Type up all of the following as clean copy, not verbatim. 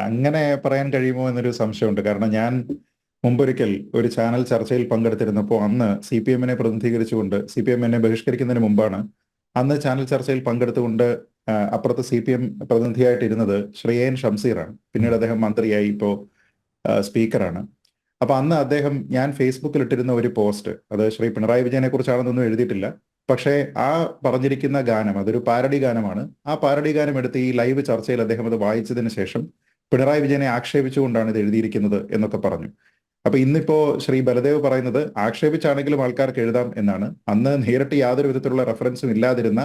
അങ്ങനെ പറയാൻ കഴിയുമോ എന്നൊരു സംശയമുണ്ട്. കാരണം ഞാൻ മുമ്പൊരിക്കൽ ഒരു ചാനൽ ചർച്ചയിൽ പങ്കെടുത്തിരുന്നപ്പോൾ അന്ന് സി പി എമ്മിനെ പ്രതിനിധീകരിച്ചുകൊണ്ട് സി പി എം എന്നെ ബഹിഷ്കരിക്കുന്നതിന് മുമ്പാണ് അന്ന് ചാനൽ ചർച്ചയിൽ പങ്കെടുത്തുകൊണ്ട് അപ്പുറത്ത് സി പി എം പ്രതിനിധിയായിട്ടിരുന്നത് ശ്രീ എൻ ഷംസീറാണ്. പിന്നീട് അദ്ദേഹം മന്ത്രിയായി, ഇപ്പോൾ സ്പീക്കറാണ്. അപ്പൊ അന്ന് അദ്ദേഹം, ഞാൻ ഫേസ്ബുക്കിൽ ഇട്ടിരുന്ന ഒരു പോസ്റ്റ്, അത് ശ്രീ പിണറായി വിജയനെ കുറിച്ചാണെന്നൊന്നും എഴുതിയിട്ടില്ല. പക്ഷേ ആ പറഞ്ഞിരിക്കുന്ന ഗാനം അതൊരു പാരഡി ഗാനമാണ്. ആ പാരഡി ഗാനം എടുത്ത് ഈ ലൈവ് ചർച്ചയിൽ അദ്ദേഹം അത് വായിച്ചതിന് ശേഷം പിണറായി വിജയനെ ആക്ഷേപിച്ചുകൊണ്ടാണ് ഇത് എഴുതിയിരിക്കുന്നത് എന്നൊക്കെ പറഞ്ഞു. അപ്പൊ ഇന്നിപ്പോ ശ്രീ ബലദേവ് പറയുന്നത് ആക്ഷേപിച്ചാണെങ്കിലും ആൾക്കാർക്ക് എഴുതാം എന്നാണ്. അന്ന് നേരിട്ട് യാതൊരു വിധത്തിലുള്ള റെഫറൻസും ഇല്ലാതിരുന്ന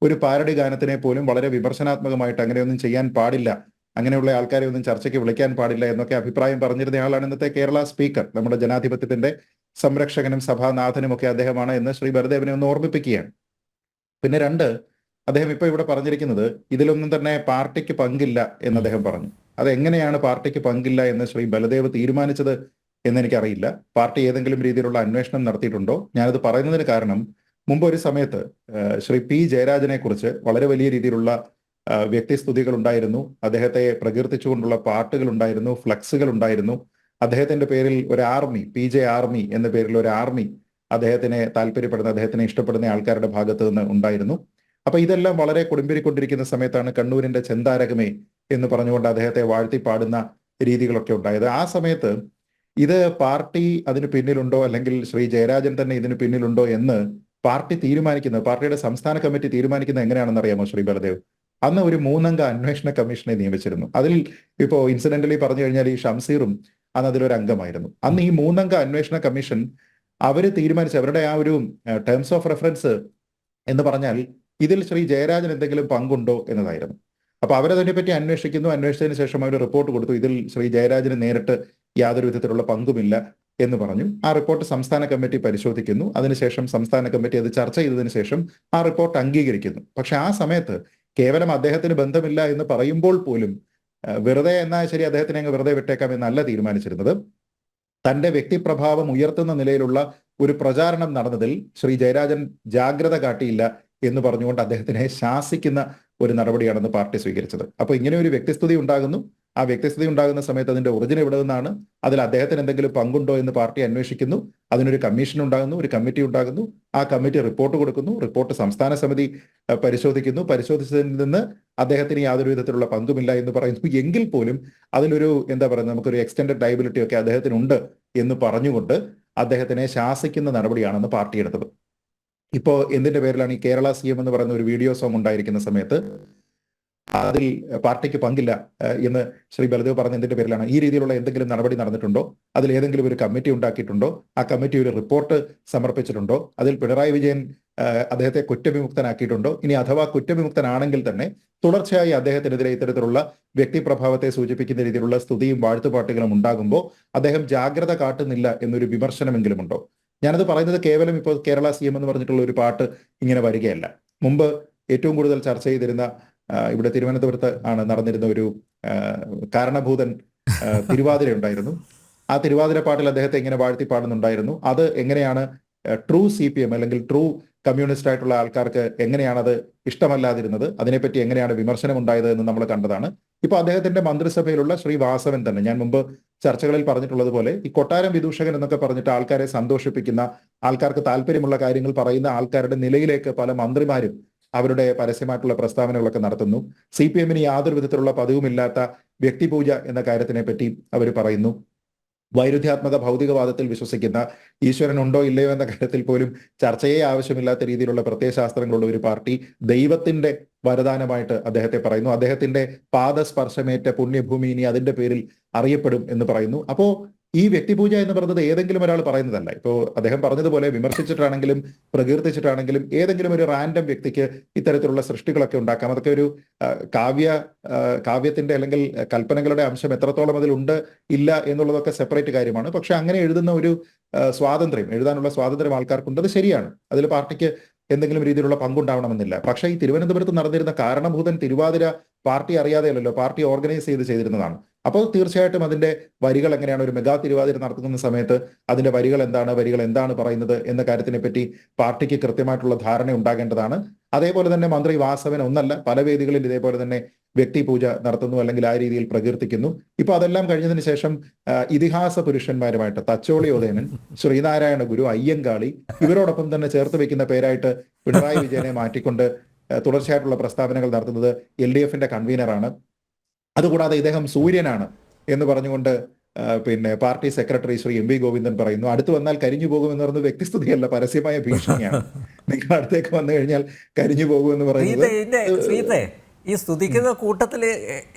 ഒരു പാരഡി ഗാനത്തിനെ പോലും വളരെ വിമർശനാത്മകമായിട്ട് അങ്ങനെയൊന്നും ചെയ്യാൻ പാടില്ല, അങ്ങനെയുള്ള ആൾക്കാരെ ഒന്നും ചർച്ചയ്ക്ക് വിളിക്കാൻ പാടില്ല എന്നൊക്കെ അഭിപ്രായം പറഞ്ഞിരുന്നയാളാണ് ഇന്നത്തെ കേരള സ്പീക്കർ. നമ്മുടെ ജനാധിപത്യത്തിന്റെ സംരക്ഷകനും സഭാനാഥനും ഒക്കെ അദ്ദേഹമാണ് എന്ന് ശ്രീ ബലദേവിനെ ഒന്ന് ഓർമ്മിപ്പിക്കുകയാണ്. പിന്നെ രണ്ട്, അദ്ദേഹം ഇപ്പൊ ഇവിടെ പറഞ്ഞിരിക്കുന്നത് ഇതിലൊന്നും തന്നെ പാർട്ടിക്ക് പങ്കില്ല എന്ന് അദ്ദേഹം പറഞ്ഞു. അതെങ്ങനെയാണ് പാർട്ടിക്ക് പങ്കില്ല എന്ന് ശ്രീ ബലദേവ് തീരുമാനിച്ചത് എന്നെനിക്കറിയില്ല. പാർട്ടി ഏതെങ്കിലും രീതിയിലുള്ള അന്വേഷണം നടത്തിയിട്ടുണ്ടോ? ഞാനത് പറയുന്നതിന് കാരണം, മുമ്പ് ഒരു സമയത്ത് ശ്രീ പി ജയരാജനെ കുറിച്ച് വളരെ വലിയ രീതിയിലുള്ള വ്യക്തിസ്തുതികൾ ഉണ്ടായിരുന്നു. അദ്ദേഹത്തെ പ്രകീർത്തിച്ചുകൊണ്ടുള്ള പാട്ടുകൾ ഉണ്ടായിരുന്നു, ഫ്ലക്സുകൾ ഉണ്ടായിരുന്നു. അദ്ദേഹത്തിന്റെ പേരിൽ ഒരു ആർമി, പി ജെ ആർമി എന്ന പേരിൽ ഒരു ആർമി അദ്ദേഹത്തിനെ താല്പര്യപ്പെടുന്ന, അദ്ദേഹത്തിനെ ഇഷ്ടപ്പെടുന്ന ആൾക്കാരുടെ ഭാഗത്ത് നിന്ന് ഉണ്ടായിരുന്നു. അപ്പൊ ഇതെല്ലാം വളരെ കൊടുമ്പിരിക്കൊണ്ടിരിക്കുന്ന സമയത്താണ് കണ്ണൂരിന്റെ ചെന്താരകമേ എന്ന് പറഞ്ഞുകൊണ്ട് അദ്ദേഹത്തെ വാഴ്ത്തി പാടുന്ന രീതികളൊക്കെ ഉണ്ടായത്. ആ സമയത്ത് ഇത് പാർട്ടി അതിന് പിന്നിലുണ്ടോ, അല്ലെങ്കിൽ ശ്രീ ജയരാജൻ തന്നെ ഇതിന് പിന്നിലുണ്ടോ എന്ന് പാർട്ടി തീരുമാനിക്കുന്നത്, പാർട്ടിയുടെ സംസ്ഥാന കമ്മിറ്റി തീരുമാനിക്കുന്നത് എങ്ങനെയാണെന്ന് അറിയാമോ ശ്രീ ബലദേവ്? അന്ന് ഒരു 3 അംഗ അന്വേഷണ കമ്മീഷനെ നിയമിച്ചിരുന്നു. അതിൽ ഇപ്പോ ഇൻസിഡന്റലി പറഞ്ഞു കഴിഞ്ഞാൽ ഈ ഷംസീറും അന്ന് അതിലൊരു അംഗമായിരുന്നു. അന്ന് ഈ 3 അംഗ അന്വേഷണ കമ്മീഷൻ അവര് തീരുമാനിച്ച അവരുടെ ആ ഒരു ടേംസ് ഓഫ് റെഫറൻസ് എന്ന് പറഞ്ഞാൽ ഇതിൽ ശ്രീ ജയരാജൻ എന്തെങ്കിലും പങ്കുണ്ടോ എന്നതായിരുന്നു. അപ്പൊ അവരതിനെപ്പറ്റി അന്വേഷിക്കുന്നു. അന്വേഷിച്ചതിന് ശേഷം അവർ റിപ്പോർട്ട് കൊടുത്തു, ഇതിൽ ശ്രീ ജയരാജന് നേരിട്ട് യാതൊരു വിധത്തിലുള്ള പങ്കുമില്ല എന്ന് പറഞ്ഞു. ആ റിപ്പോർട്ട് സംസ്ഥാന കമ്മിറ്റി പരിശോധിക്കുന്നു. അതിനുശേഷം സംസ്ഥാന കമ്മിറ്റി അത് ചർച്ച ചെയ്തതിനു ശേഷം ആ റിപ്പോർട്ട് അംഗീകരിക്കുന്നു. പക്ഷെ ആ സമയത്ത് കേവലം അദ്ദേഹത്തിന് ബന്ധമില്ല എന്ന് പറയുമ്പോൾ പോലും വെറുതെ എന്നാൽ ശരി അദ്ദേഹത്തിനെ അങ്ങ് വെറുതെ വിട്ടേക്കാം എന്നല്ല തീരുമാനിച്ചിരുന്നത്. തന്റെ വ്യക്തിപ്രഭാവം ഉയർത്തുന്ന നിലയിലുള്ള ഒരു പ്രചാരണം നടന്നതിൽ ശ്രീ ജയരാജൻ ജാഗ്രത കാട്ടിയില്ല എന്ന് പറഞ്ഞുകൊണ്ട് അദ്ദേഹത്തിനെ ശാസിക്കുന്ന ഒരു നടപടിയാണെന്ന് പാർട്ടി സ്വീകരിച്ചത്. അപ്പോൾ ഇങ്ങനെ ഒരു വ്യക്തിസ്തുതി ഉണ്ടാകുന്നു. ആ വ്യക്തിസ്തുതി ഉണ്ടാകുന്ന സമയത്ത് അതിന്റെ ഒറിജിൻ എവിടെ നിന്നാണ്, അതിൽ അദ്ദേഹത്തിന് എന്തെങ്കിലും പങ്കുണ്ടോ എന്ന് പാർട്ടി അന്വേഷിക്കുന്നു. അതിനൊരു കമ്മീഷൻ ഉണ്ടാകുന്നു, ഒരു കമ്മിറ്റി ഉണ്ടാകുന്നു. ആ കമ്മിറ്റി റിപ്പോർട്ട് കൊടുക്കുന്നു. റിപ്പോർട്ട് സംസ്ഥാന സമിതി പരിശോധിക്കുന്നു. പരിശോധിച്ചതിൽ നിന്ന് അദ്ദേഹത്തിന് യാതൊരു വിധത്തിലുള്ള പങ്കുമില്ല എന്ന് പറയുന്നു. എങ്കിൽ പോലും അതിലൊരു എന്താ പറയുന്നത്, നമുക്കൊരു എക്സ്റ്റൻഡഡ് ലയബിലിറ്റി ഒക്കെ അദ്ദേഹത്തിനുണ്ട് എന്ന് പറഞ്ഞുകൊണ്ട് അദ്ദേഹത്തിനെ ശാസിക്കുന്ന നടപടിയാണെന്ന് പാർട്ടി എടുത്തത്. ഇപ്പോ എന്തിന്റെ പേരിലാണ് ഈ കേരള CM എന്ന് പറയുന്ന ഒരു വീഡിയോ സോങ് ഉണ്ടായിരിക്കുന്ന സമയത്ത് അതിൽ പാർട്ടിക്ക് പങ്കില്ല എന്ന് ശ്രീ ബലദേവ് പറഞ്ഞ എന്തിന്റെ പേരിലാണ്? ഈ രീതിയിലുള്ള എന്തെങ്കിലും നടപടി നടന്നിട്ടുണ്ടോ? അതിൽ ഏതെങ്കിലും ഒരു കമ്മിറ്റി ഉണ്ടാക്കിയിട്ടുണ്ടോ? ആ കമ്മിറ്റി ഒരു റിപ്പോർട്ട് സമർപ്പിച്ചിട്ടുണ്ടോ? അതിൽ പിണറായി വിജയൻ അദ്ദേഹത്തെ കുറ്റവിമുക്തനാക്കിയിട്ടുണ്ടോ? ഇനി അഥവാ കുറ്റവിമുക്തനാണെങ്കിൽ തന്നെ തുടർച്ചയായി അദ്ദേഹത്തിനെതിരെ ഇത്തരത്തിലുള്ള വ്യക്തിപ്രഭാവത്തെ സൂചിപ്പിക്കുന്ന രീതിയിലുള്ള സ്തുതിയും വാഴ്ത്തുപാട്ടുകളും ഉണ്ടാകുമ്പോൾ അദ്ദേഹം ജാഗ്രത കാട്ടുന്നില്ല എന്നൊരു വിമർശനമെങ്കിലും ഉണ്ടോ? ഞാനത് പറയുന്നത് കേവലം ഇപ്പോൾ കേരള CM എന്ന് പറഞ്ഞിട്ടുള്ള ഒരു പാട്ട് ഇങ്ങനെ വരികയല്ല. മുമ്പ് ഏറ്റവും കൂടുതൽ ചർച്ച ചെയ്തിരുന്ന ഇവിടെ തിരുവനന്തപുരത്ത് ആണ് നടന്നിരുന്ന ഒരു കാരണഭൂതൻ തിരുവാതിര ഉണ്ടായിരുന്നു. ആ തിരുവാതിര പാട്ടിൽ അദ്ദേഹത്തെ ഇങ്ങനെ വാഴ്ത്തി പാടുന്നുണ്ടായിരുന്നു. അത് എങ്ങനെയാണ് ട്രൂ CPM അല്ലെങ്കിൽ ട്രൂ കമ്മ്യൂണിസ്റ്റ് ആയിട്ടുള്ള ആൾക്കാർക്ക് എങ്ങനെയാണത് ഇഷ്ടമല്ലാതിരുന്നത്, അതിനെപ്പറ്റി എങ്ങനെയാണ് വിമർശനം ഉണ്ടായത് എന്ന് നമ്മൾ കണ്ടതാണ്. ഇപ്പൊ അദ്ദേഹത്തിന്റെ മന്ത്രിസഭയിലുള്ള ശ്രീ വാസവൻ തന്നെ, ഞാൻ മുമ്പ് ചർച്ചകളിൽ പറഞ്ഞിട്ടുള്ളത് പോലെ, ഈ കൊട്ടാരം വിദൂഷകൻ എന്നൊക്കെ പറഞ്ഞിട്ട് ആൾക്കാരെ സന്തോഷിപ്പിക്കുന്ന, ആൾക്കാർക്ക് താല്പര്യമുള്ള കാര്യങ്ങൾ പറയുന്ന ആൾക്കാരുടെ നിലയിലേക്ക് പല മന്ത്രിമാരും അവരുടെ പരസ്യമായിട്ടുള്ള പ്രസ്താവനകളൊക്കെ നടത്തുന്നു. CPM-ന് യാതൊരു വിധത്തിലുള്ള പതിവുമില്ലാത്ത വ്യക്തിപൂജ എന്ന കാര്യത്തിനെ പറ്റി അവർ പറയുന്നു. വൈരുദ്ധ്യാത്മക ഭൗതികവാദത്തിൽ വിശ്വസിക്കുന്ന, ഈശ്വരൻ ഉണ്ടോ ഇല്ലയോ എന്ന കാര്യത്തിൽ പോലും ചർച്ചയെ ആവശ്യമില്ലാത്ത രീതിയിലുള്ള പ്രത്യയശാസ്ത്രങ്ങളുള്ള ഒരു പാർട്ടി ദൈവത്തിന്റെ വരദാനമായിട്ട് അദ്ദേഹത്തെ പറയുന്നു. അദ്ദേഹത്തിന്റെ പാദസ്പർശമേറ്റ പുണ്യഭൂമി ഇനി അതിന്റെ പേരിൽ അറിയപ്പെടും എന്ന് പറയുന്നു. അപ്പോ ഈ വ്യക്തിപൂജ എന്ന് പറയുന്നത് ഏതെങ്കിലും ഒരാൾ പറയുന്നതല്ല. ഇപ്പോൾ അദ്ദേഹം പറഞ്ഞതുപോലെ വിമർശിച്ചിട്ടാണെങ്കിലും പ്രകീർത്തിച്ചിട്ടാണെങ്കിലും ഏതെങ്കിലും ഒരു റാൻഡം വ്യക്തിക്ക് ഇത്തരത്തിലുള്ള സൃഷ്ടികളൊക്കെ ഉണ്ടാക്കാം. അതൊക്കെ ഒരു കാവ്യത്തിന്റെ അല്ലെങ്കിൽ കൽപ്പനകളുടെ അംശം എത്രത്തോളം അതിലുണ്ട് ഇല്ല എന്നുള്ളതൊക്കെ സെപ്പറേറ്റ് കാര്യമാണ്. പക്ഷെ അങ്ങനെ എഴുതുന്ന ഒരു സ്വാതന്ത്ര്യം, എഴുതാനുള്ള സ്വാതന്ത്ര്യം ആൾക്കാർക്കുണ്ട്. അത് ശരിയാണ്. അതിൽ പാർട്ടിക്ക് എന്തെങ്കിലും രീതിയിലുള്ള പങ്കുണ്ടാവണമെന്നില്ല. പക്ഷേ ഈ തിരുവനന്തപുരത്ത് നടന്നിരുന്ന കാരണഭൂതൻ തിരുവാതിര പാർട്ടി അറിയാതെയല്ലോ, പാർട്ടി ഓർഗനൈസ് ചെയ്തിരുന്നതാണ്. അപ്പോൾ തീർച്ചയായിട്ടും അതിന്റെ വരികൾ എങ്ങനെയാണ്, ഒരു മെഗാ തിരുവാതിര നടത്തുന്ന സമയത്ത് അതിന്റെ വരികൾ എന്താണ് പറയുന്നത് എന്ന കാര്യത്തിനെ പറ്റി പാർട്ടിക്ക് കൃത്യമായിട്ടുള്ള ധാരണ ഉണ്ടാകേണ്ടതാണ്. അതേപോലെ തന്നെ മന്ത്രി വാസവൻ ഒന്നല്ല പല വേദികളിൽ ഇതേപോലെ തന്നെ വ്യക്തിപൂജ നടത്തുന്നു, അല്ലെങ്കിൽ ആ രീതിയിൽ പ്രകീർത്തിക്കുന്നു. ഇപ്പൊ അതെല്ലാം കഴിഞ്ഞതിന് ശേഷം ഇതിഹാസ പുരുഷന്മാരുമായിട്ട് തച്ചോളി ഉദയനൻ, ശ്രീനാരായണ ഗുരു, അയ്യങ്കാളി ഇവരോടൊപ്പം തന്നെ ചേർത്ത് വെക്കുന്ന പേരായിട്ട് പിണറായി വിജയനെ മാറ്റിക്കൊണ്ട് തുടർച്ചയായിട്ടുള്ള പ്രസ്താവനകൾ നടത്തുന്നത് LDF-ന്റെ കൺവീനറാണ്. അതുകൂടാതെ ഇദ്ദേഹം സൂര്യനാണ് എന്ന് പറഞ്ഞുകൊണ്ട് പിന്നെ party secretary Shri MV Govindan പറയുന്നു. അടുത്ത് വന്നാൽ കരിഞ്ഞു പോകുമെന്ന് പറയുന്നത് വ്യക്തിസ്തുതിയല്ല, പരസ്യമായ ഭീഷണിയാണ്. നിങ്ങൾ അടുത്തേക്ക് വന്നു കഴിഞ്ഞാൽ കരിഞ്ഞു പോകുമെന്ന് പറയുന്നത്. ഈ സ്തുതിക്കുന്ന കൂട്ടത്തില്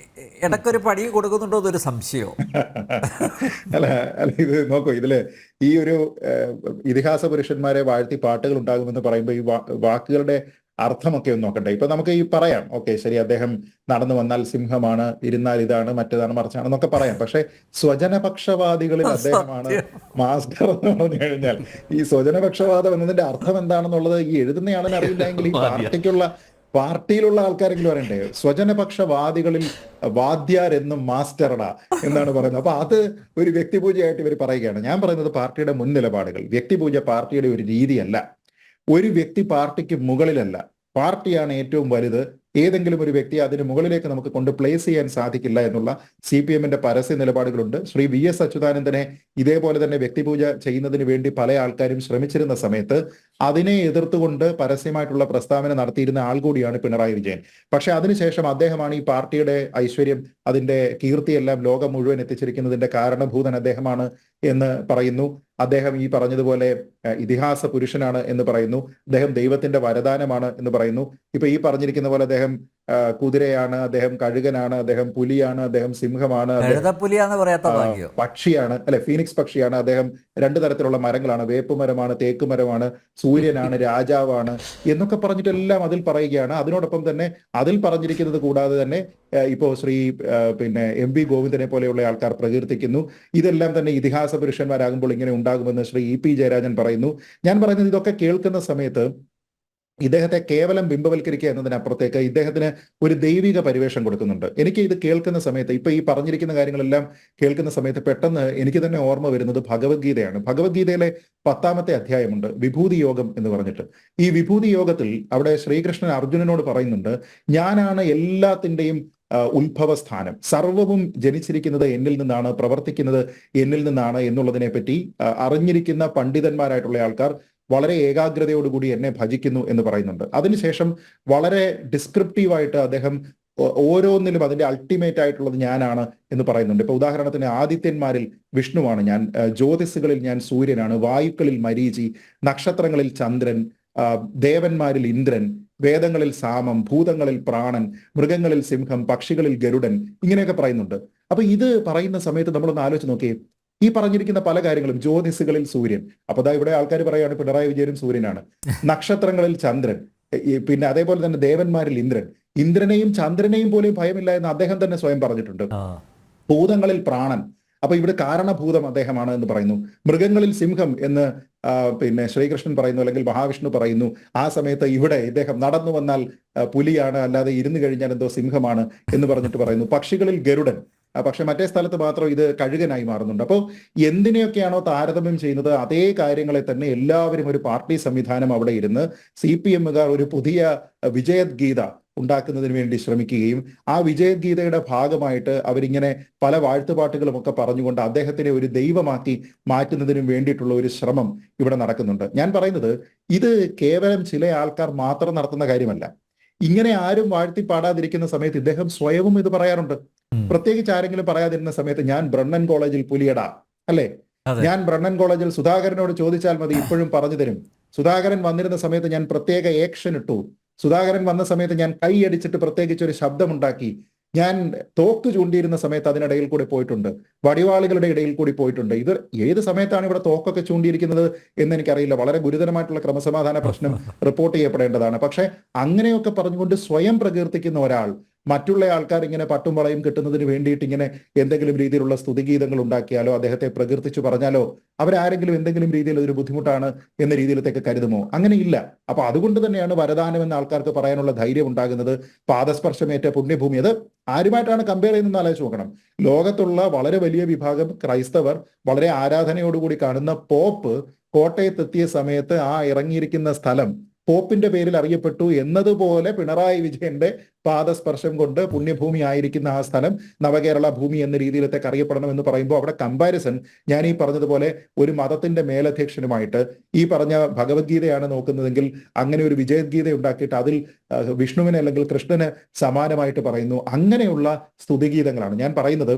ഇടയ്ക്കൊരു പടി കൊടുക്കുന്നുണ്ടോ എന്നൊരു സംശയോ? അല്ല അല്ല, ഇത് നോക്കൂ, ഇതില് ഈ ഒരു ഇതിഹാസ പുരുഷന്മാരെ വാഴ്ത്തി പാട്ടുകൾ ഉണ്ടാകുമെന്ന് പറയുമ്പോൾ ഈ വാക്കുകളുടെ അർത്ഥമൊക്കെ ഒന്ന് നോക്കട്ടെ. ഇപ്പൊ നമുക്ക് ഈ പറയാം, ഓക്കെ ശരി, അദ്ദേഹം നടന്നു വന്നാൽ സിംഹമാണ്, ഇരുന്നാൽ ഇതാണ്, മറ്റേതാണ്, മറിച്ചാണെന്നൊക്കെ പറയാം. പക്ഷെ സ്വജനപക്ഷവാദികളിൽ അദ്ദേഹമാണ് മാസ്റ്റർ എന്ന് പറഞ്ഞു കഴിഞ്ഞാൽ ഈ സ്വജനപക്ഷവാദം എന്നതിന്റെ അർത്ഥം എന്താണെന്നുള്ളത് ഈ എഴുതുന്നയാളിന് അറിയില്ലെങ്കിൽ ഈ പാർട്ടിയിലുള്ള ആൾക്കാരെങ്കിലും പറയണ്ടേ. സ്വജനപക്ഷവാദികളിൽ വാദ്യാരെന്നും മാസ്റ്ററടാ എന്നാണ് പറയുന്നത്. അപ്പൊ അത് ഒരു വ്യക്തിപൂജയായിട്ട് ഇവർ പറയുകയാണ്. ഞാൻ പറയുന്നത് പാർട്ടിയുടെ മുൻ നിലപാടുകൾ. വ്യക്തിപൂജ പാർട്ടിയുടെ ഒരു രീതിയല്ല. ഒരു വ്യക്തി പാർട്ടിക്ക് മുകളിലല്ല, പാർട്ടിയാണ് ഏറ്റവും വലുത്. ഏതെങ്കിലും ഒരു വ്യക്തി അതിന് മുകളിലേക്ക് നമുക്ക് കൊണ്ട് പ്ലേസ് ചെയ്യാൻ സാധിക്കില്ല എന്നുള്ള CPM-ന്റെ പരസ്യ നിലപാടുകളുണ്ട്. ശ്രീ VS അച്യുതാനന്ദനെ ഇതേപോലെ തന്നെ വ്യക്തിപൂജ ചെയ്യുന്നതിന് വേണ്ടി പല ആൾക്കാരും ശ്രമിച്ചിരുന്ന സമയത്ത് അതിനെ എതിർത്തുകൊണ്ട് പരസ്യമായിട്ടുള്ള പ്രസ്താവന നടത്തിയിരുന്ന ആൾ കൂടിയാണ് പിണറായി വിജയൻ. പക്ഷെ അതിനുശേഷം അദ്ദേഹമാണ് ഈ പാർട്ടിയുടെ ഐശ്വര്യം, അതിന്റെ കീർത്തിയെല്ലാം ലോകം മുഴുവൻ എത്തിച്ചിരിക്കുന്നതിന്റെ കാരണഭൂതൻ അദ്ദേഹമാണ് എന്ന് പറയുന്നു. അദ്ദേഹം ഈ പറഞ്ഞതുപോലെ ഇതിഹാസ പുരുഷനാണ് എന്ന് പറയുന്നു. അദ്ദേഹം ദൈവത്തിന്റെ വരദാനമാണ് എന്ന് പറയുന്നു. ഇപ്പൊ ഈ പറഞ്ഞിരിക്കുന്ന പോലെ അദ്ദേഹം കുതിരയാണ്, അദ്ദേഹം കഴുകനാണ്, അദ്ദേഹം പുലിയാണ്, അദ്ദേഹം സിംഹമാണ്, പക്ഷിയാണ്, അല്ലെ ഫീനിക്സ് പക്ഷിയാണ്, അദ്ദേഹം രണ്ടു തരത്തിലുള്ള മരങ്ങളാണ്, വേപ്പുമരമാണ്, തേക്കുമരമാണ്, സൂര്യനാണ്, രാജാവാണ് എന്നൊക്കെ പറഞ്ഞിട്ടെല്ലാം അതിൽ പറയുകയാണ്. അതിനോടൊപ്പം തന്നെ അതിൽ പറഞ്ഞിരിക്കുന്നത് കൂടാതെ തന്നെ ഇപ്പോ ശ്രീ പിന്നെ MV ഗോവിന്ദനെ പോലെയുള്ള ആൾക്കാർ പ്രകീർത്തിക്കുന്നു. ഇതെല്ലാം തന്നെ ഇതിഹാസ പുരുഷന്മാരാകുമ്പോൾ ഇങ്ങനെ ഉണ്ടാകുമെന്ന് ശ്രീ EP ജയരാജൻ പറയുന്നു. ഞാൻ പറയുന്നത് ഇതൊക്കെ കേൾക്കുന്ന സമയത്ത് ഇദ്ദേഹത്തെ കേവലം ബിംബവൽക്കരിക്കുക എന്നതിനപ്പുറത്തേക്ക് ഇദ്ദേഹത്തിന് ഒരു ദൈവിക പരിവേഷം കൊടുക്കുന്നുണ്ട്. എനിക്ക് ഇത് കേൾക്കുന്ന സമയത്ത്, ഇപ്പൊ ഈ പറഞ്ഞിരിക്കുന്ന കാര്യങ്ങളെല്ലാം കേൾക്കുന്ന സമയത്ത് പെട്ടെന്ന് എനിക്ക് തന്നെ ഓർമ്മ വരുന്നത് ഭഗവത്ഗീതയാണ്. ഭഗവത്ഗീതയിലെ 10-ാമത്തെ അധ്യായമുണ്ട്, വിഭൂതി യോഗം എന്ന് പറഞ്ഞിട്ട്. ഈ വിഭൂതി യോഗത്തിൽ അവിടെ ശ്രീകൃഷ്ണൻ അർജുനനോട് പറയുന്നുണ്ട്, ഞാനാണ് എല്ലാത്തിന്റെയും ഉത്ഭവസ്ഥാനം, സർവവും ജനിച്ചിരിക്കുന്നത് എന്നിൽ നിന്നാണ്, പ്രവർത്തിക്കുന്നത് എന്നിൽ നിന്നാണ് എന്നുള്ളതിനെ പറ്റി അറിഞ്ഞിരിക്കുന്ന പണ്ഡിതന്മാരായിട്ടുള്ള ആൾക്കാർ വളരെ ഏകാഗ്രതയോടുകൂടി എന്നെ ഭജിക്കുന്നു എന്ന് പറയുന്നുണ്ട്. അതിനുശേഷം വളരെ ഡിസ്ക്രിപ്റ്റീവായിട്ട് അദ്ദേഹം ഓരോന്നിലും അതിന്റെ അൾട്ടിമേറ്റ് ആയിട്ടുള്ളത് ഞാനാണ് എന്ന് പറയുന്നുണ്ട്. ഇപ്പൊ ഉദാഹരണത്തിന് ആദിത്യന്മാരിൽ വിഷ്ണുവാണ് ഞാൻ, ജ്യോതിസുകളിൽ ഞാൻ സൂര്യനാണ്, വായുക്കളിൽ മരീചി, നക്ഷത്രങ്ങളിൽ ചന്ദ്രൻ, ദേവന്മാരിൽ ഇന്ദ്രൻ, വേദങ്ങളിൽ സാമം, ഭൂതങ്ങളിൽ പ്രാണൻ, മൃഗങ്ങളിൽ സിംഹം, പക്ഷികളിൽ ഗരുഡൻ, ഇങ്ങനെയൊക്കെ പറയുന്നുണ്ട്. അപ്പൊ ഇത് പറയുന്ന സമയത്ത് നമ്മളൊന്ന് ആലോചിച്ച് നോക്കിയേ, ഈ പറഞ്ഞിരിക്കുന്ന പല കാര്യങ്ങളും, ജ്യോതിസുകളിൽ സൂര്യൻ, അപ്പൊ ദാ ഇവിടെ ആൾക്കാർ പറയുകയാണ് പിണറായി വിജയനും സൂര്യനാണ്, നക്ഷത്രങ്ങളിൽ ചന്ദ്രൻ, പിന്നെ അതേപോലെ തന്നെ ദേവന്മാരിൽ ഇന്ദ്രൻ, ഇന്ദ്രനെയും ചന്ദ്രനെയും പോലും ഭയമില്ല എന്ന് അദ്ദേഹം തന്നെ സ്വയം പറഞ്ഞിട്ടുണ്ട്. ഭൂതങ്ങളിൽ പ്രാണൻ, അപ്പൊ ഇവിടെ കാരണഭൂതം അദ്ദേഹമാണ് എന്ന് പറയുന്നു. മൃഗങ്ങളിൽ സിംഹം എന്ന് പിന്നെ ശ്രീകൃഷ്ണൻ പറയുന്നു, അല്ലെങ്കിൽ മഹാവിഷ്ണു പറയുന്നു. ആ സമയത്ത് ഇവിടെ ഇദ്ദേഹം നടന്നു വന്നാൽ പുലിയാണ്, അല്ലാതെ ഇരുന്ന് കഴിഞ്ഞാൽ എന്തോ സിംഹമാണ് എന്ന് പറഞ്ഞിട്ട് പറയുന്നു. പക്ഷികളിൽ ഗരുഡൻ, പക്ഷെ മറ്റേ സ്ഥലത്ത് മാത്രം ഇത് കഴുകനായി മാറുന്നുണ്ട്. അപ്പോൾ എന്തിനെയൊക്കെയാണോ താരതമ്യം ചെയ്യുന്നത് അതേ കാര്യങ്ങളെ തന്നെ എല്ലാവരും ഒരു പാർട്ടി സംവിധാനം അവിടെ ഇരുന്ന് CPM-കാർ ഒരു പുതിയ വിജയഗീത ഉണ്ടാക്കുന്നതിന് വേണ്ടി ശ്രമിക്കുകയും ആ വിജയഗീതയുടെ ഭാഗമായിട്ട് അവരിങ്ങനെ പല വാഴ്ത്തുപാട്ടുകളും ഒക്കെ പറഞ്ഞുകൊണ്ട് അദ്ദേഹത്തിനെ ഒരു ദൈവമാക്കി മാറ്റുന്നതിനും വേണ്ടിയിട്ടുള്ള ഒരു ശ്രമം ഇവിടെ നടക്കുന്നുണ്ട്. ഞാൻ പറയുന്നത് ഇത് കേവലം ചില ആൾക്കാർ മാത്രം നടത്തുന്ന കാര്യമല്ല. ഇങ്ങനെ ആരും വാഴ്ത്തി പാടാതിരിക്കുന്ന സമയത്ത് ഇദ്ദേഹം സ്വയവും ഇത് പറയാറുണ്ട്. പ്രത്യേകിച്ച് ആരെങ്കിലും പറയാതിരുന്ന സമയത്ത് ഞാൻ ബ്രണ്ണൻ കോളേജിൽ പുലിയടാ, അല്ലെ, ഞാൻ ബ്രണ്ണൻ കോളേജിൽ സുധാകരനോട് ചോദിച്ചാൽ മതി ഇപ്പോഴും പറഞ്ഞു തരും. സുധാകരൻ വന്നിരുന്ന സമയത്ത് ഞാൻ പ്രത്യേക ആക്ഷൻ ഇട്ടു, സുധാകരൻ വന്ന സമയത്ത് ഞാൻ കൈയടിച്ചിട്ട് പ്രത്യേകിച്ച് ഒരു ശബ്ദമുണ്ടാക്കി, ഞാൻ തോക്ക് ചൂണ്ടിയിരുന്ന സമയത്ത് അതിനിടയിൽ കൂടി പോയിട്ടുണ്ട്, വടിവാളുകളുടെ ഇടയിൽ കൂടി പോയിട്ടുണ്ട്. ഇത് ഏത് സമയത്താണ് ഇവിടെ തോക്കൊക്കെ ചൂണ്ടിയിരിക്കുന്നത് എന്ന് എനിക്കറിയില്ല. വളരെ ഗുരുതരമായിട്ടുള്ള ക്രമസമാധാന പ്രശ്നം റിപ്പോർട്ട് ചെയ്യപ്പെടേണ്ടതാണ്. പക്ഷെ അങ്ങനെയൊക്കെ പറഞ്ഞുകൊണ്ട് സ്വയം പ്രകീർത്തിക്കുന്ന ഒരാൾ മറ്റുള്ള ആൾക്കാർ ഇങ്ങനെ പട്ടും വളയും കിട്ടുന്നതിന് വേണ്ടിയിട്ട് ഇങ്ങനെ എന്തെങ്കിലും രീതിയിലുള്ള സ്തുതിഗീതങ്ങൾ ഉണ്ടാക്കിയാലോ അദ്ദേഹത്തെ പ്രകീർത്തിച്ചു പറഞ്ഞാലോ അവരാരെങ്കിലും എന്തെങ്കിലും രീതിയിൽ ഒരു ബുദ്ധിമുട്ടാണ് എന്ന രീതിയിലത്തേക്ക് കരുതുമോ? അങ്ങനെയില്ല. അപ്പൊ അതുകൊണ്ട് തന്നെയാണ് വരദാനം എന്ന ആൾക്കാർക്ക് പറയാനുള്ള ധൈര്യം ഉണ്ടാകുന്നത്. പാദസ്പർശമേറ്റ പുണ്യഭൂമി, അത് ആരുമായിട്ടാണ് കമ്പയർ ചെയ്യുന്നത് ആലോചിച്ച് നോക്കണം. ലോകത്തുള്ള വളരെ വലിയ വിഭാഗം ക്രൈസ്തവർ വളരെ ആരാധനയോടുകൂടി കാണുന്ന പോപ്പ് കോട്ടയത്തെത്തിയ സമയത്ത് ആ ഇറങ്ങിയിരിക്കുന്ന സ്ഥലം പോപ്പിന്റെ പേരിൽ അറിയപ്പെട്ടു എന്നതുപോലെ പിണറായി വിജയന്റെ പാദസ്പർശം കൊണ്ട് പുണ്യഭൂമി ആയിരിക്കുന്ന ആ സ്ഥലം നവകേരള ഭൂമി എന്ന രീതിയിലത്തേക്ക് അറിയപ്പെടണം എന്ന് പറയുമ്പോൾ അവിടെ കമ്പാരിസൺ ഞാൻ ഈ പറഞ്ഞതുപോലെ ഒരു മതത്തിന്റെ മേലധ്യക്ഷനുമായിട്ട് ഈ പറഞ്ഞ ഭഗവത്ഗീതയാണ് നോക്കുന്നതെങ്കിൽ അങ്ങനെ ഒരു വിജയഗീത ഉണ്ടാക്കിയിട്ട് അതിൽ വിഷ്ണുവിനെ അല്ലെങ്കിൽ കൃഷ്ണന് സമാനമായിട്ട് പറയുന്നു. അങ്ങനെയുള്ള സ്തുതിഗീതങ്ങളാണ് ഞാൻ പറയുന്നത്.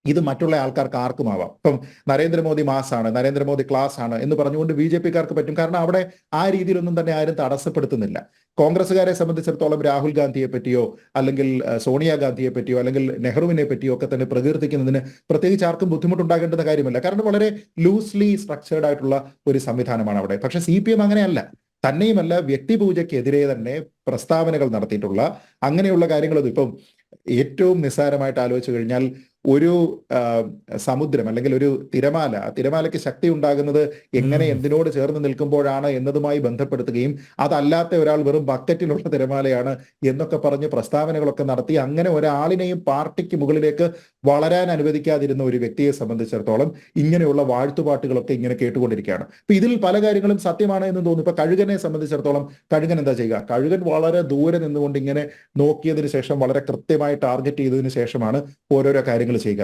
ഇത് മറ്റുള്ള ആൾക്കാർക്ക് ആർക്കുമാവാം. ഇപ്പം നരേന്ദ്രമോദി മാസാണ്, നരേന്ദ്രമോദി ക്ലാസ് ആണ് എന്ന് പറഞ്ഞുകൊണ്ട് BJP-ക്കാർക്ക് പറ്റും. കാരണം അവിടെ ആ രീതിയിലൊന്നും തന്നെ ആരും തടസ്സപ്പെടുത്തുന്നില്ല. കോൺഗ്രസ്സുകാരെ സംബന്ധിച്ചിടത്തോളം രാഹുൽ ഗാന്ധിയെ പറ്റിയോ അല്ലെങ്കിൽ സോണിയാഗാന്ധിയെ പറ്റിയോ അല്ലെങ്കിൽ നെഹ്റുവിനെ പറ്റിയോ ഒക്കെ തന്നെ പ്രകീർത്തിക്കുന്നതിന് പ്രത്യേകിച്ച് ആർക്കും ബുദ്ധിമുട്ടുണ്ടാകേണ്ടുന്ന കാര്യമില്ല. കാരണം വളരെ ലൂസ്ലി സ്ട്രക്ചേർഡ് ആയിട്ടുള്ള ഒരു സംവിധാനമാണ് അവിടെ. പക്ഷെ CPM അങ്ങനെയല്ല. തന്നെയുമല്ല, വ്യക്തിപൂജയ്ക്കെതിരെ തന്നെ പ്രസ്താവനകൾ നടത്തിയിട്ടുള്ള അങ്ങനെയുള്ള കാര്യങ്ങളൊന്നും ഇപ്പം ഏറ്റവും നിസ്സാരമായിട്ട് ആലോചിച്ചു കഴിഞ്ഞാൽ ഒരു സമുദ്രം അല്ലെങ്കിൽ ഒരു തിരമാല, തിരമാലയ്ക്ക് ശക്തി ഉണ്ടാകുന്നത് എങ്ങനെ എന്തിനോട് ചേർന്ന് നിൽക്കുമ്പോഴാണ് എന്നതുമായി ബന്ധപ്പെടുത്തുകയും അതല്ലാത്ത ഒരാൾ വെറും ബക്കറ്റിലുള്ള തിരമാലയാണ് എന്നൊക്കെ പറഞ്ഞ് പ്രസ്താവനകളൊക്കെ നടത്തി അങ്ങനെ ഒരാളിനെയും പാർട്ടിക്ക് മുകളിലേക്ക് വളരാൻ അനുവദിക്കാതിരുന്ന ഒരു വ്യക്തിയെ സംബന്ധിച്ചിടത്തോളം ഇങ്ങനെയുള്ള വാഴ്ത്തുപാട്ടുകളൊക്കെ ഇങ്ങനെ കേട്ടുകൊണ്ടിരിക്കുകയാണ്. ഇപ്പൊ ഇതിൽ പല കാര്യങ്ങളും സത്യമാണ് എന്ന് തോന്നുന്നു. ഇപ്പൊ കഴുകനെ സംബന്ധിച്ചിടത്തോളം കഴുകൻ എന്താ ചെയ്യുക? കഴുകൻ വളരെ ദൂരെ നിന്നുകൊണ്ട് ഇങ്ങനെ നോക്കിയതിനു ശേഷം വളരെ കൃത്യമായി ടാർഗറ്റ് ചെയ്തതിനു ശേഷമാണ് ഓരോരോ കാര്യങ്ങൾ ചെയ്യുക.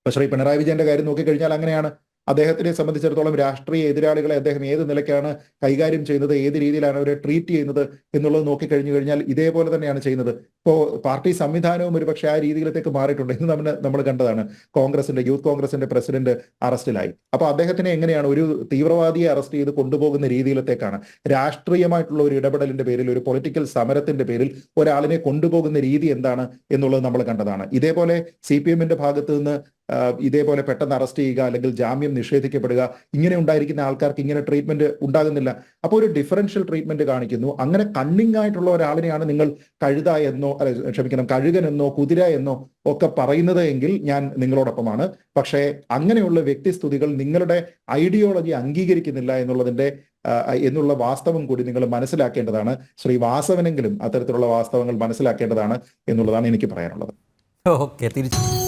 ഇപ്പൊ ശ്രീ പിണറായി വിജയന്റെ കാര്യം നോക്കിക്കഴിഞ്ഞാൽ അങ്ങനെയാണ്. അദ്ദേഹത്തിനെ സംബന്ധിച്ചിടത്തോളം രാഷ്ട്രീയ എതിരാളികളെ അദ്ദേഹം ഏത് നിലയ്ക്കാണ് കൈകാര്യം ചെയ്യുന്നത്, ഏത് രീതിയിലാണ് അവരെ ട്രീറ്റ് ചെയ്യുന്നത് എന്നുള്ളത് നോക്കിക്കഴിഞ്ഞു കഴിഞ്ഞാൽ ഇതേപോലെ തന്നെയാണ് ചെയ്യുന്നത്. ഇപ്പോൾ പാർട്ടി സംവിധാനവും ഒരുപക്ഷെ ആ രീതിയിലേക്ക് മാറിയിട്ടുണ്ട്. ഇന്ന് നമ്മൾ കണ്ടതാണ്, യൂത്ത് കോൺഗ്രസിന്റെ പ്രസിഡന്റ് അറസ്റ്റിലായി. അപ്പൊ അദ്ദേഹത്തിനെ എങ്ങനെയാണ് ഒരു തീവ്രവാദിയെ അറസ്റ്റ് ചെയ്ത് കൊണ്ടുപോകുന്ന രീതിയിലത്തേക്കാണ് രാഷ്ട്രീയമായിട്ടുള്ള ഒരു ഇടപെടലിന്റെ പേരിൽ, ഒരു പൊളിറ്റിക്കൽ സമരത്തിന്റെ പേരിൽ ഒരാളിനെ കൊണ്ടുപോകുന്ന രീതി എന്താണ് എന്നുള്ളത് നമ്മൾ കണ്ടതാണ്. ഇതേപോലെ CPM-ന്റെ ഭാഗത്ത് നിന്ന് ഇതേപോലെ പെട്ടെന്ന് അറസ്റ്റ് ചെയ്യുക അല്ലെങ്കിൽ ജാമ്യം നിഷേധിക്കപ്പെടുക, ഇങ്ങനെ ഉണ്ടായിരിക്കുന്ന ആൾക്കാർക്ക് ഇങ്ങനെ ട്രീറ്റ്മെന്റ് ഉണ്ടാകുന്നില്ല. അപ്പോൾ ഒരു ഡിഫറൻഷ്യൽ ട്രീറ്റ്മെന്റ് കാണിക്കുന്നു. അങ്ങനെ കണ്ണിങ് ആയിട്ടുള്ള ഒരാളിനെയാണ് നിങ്ങൾ കഴുകൻ എന്നോ കുതിര എന്നോ ഒക്കെ പറയുന്നത് എങ്കിൽ ഞാൻ നിങ്ങളോടൊപ്പമാണ്. പക്ഷേ അങ്ങനെയുള്ള വ്യക്തിസ്തുതികൾ നിങ്ങളുടെ ഐഡിയോളജി അംഗീകരിക്കുന്നില്ല എന്നുള്ള വാസ്തവം കൂടി നിങ്ങൾ മനസ്സിലാക്കേണ്ടതാണ്. ശ്രീ വാസവനെങ്കിലും അത്തരത്തിലുള്ള വാസ്തവങ്ങൾ മനസ്സിലാക്കേണ്ടതാണ് എന്നുള്ളതാണ് എനിക്ക് പറയാനുള്ളത്. ഓക്കെ, തിരിച്ചു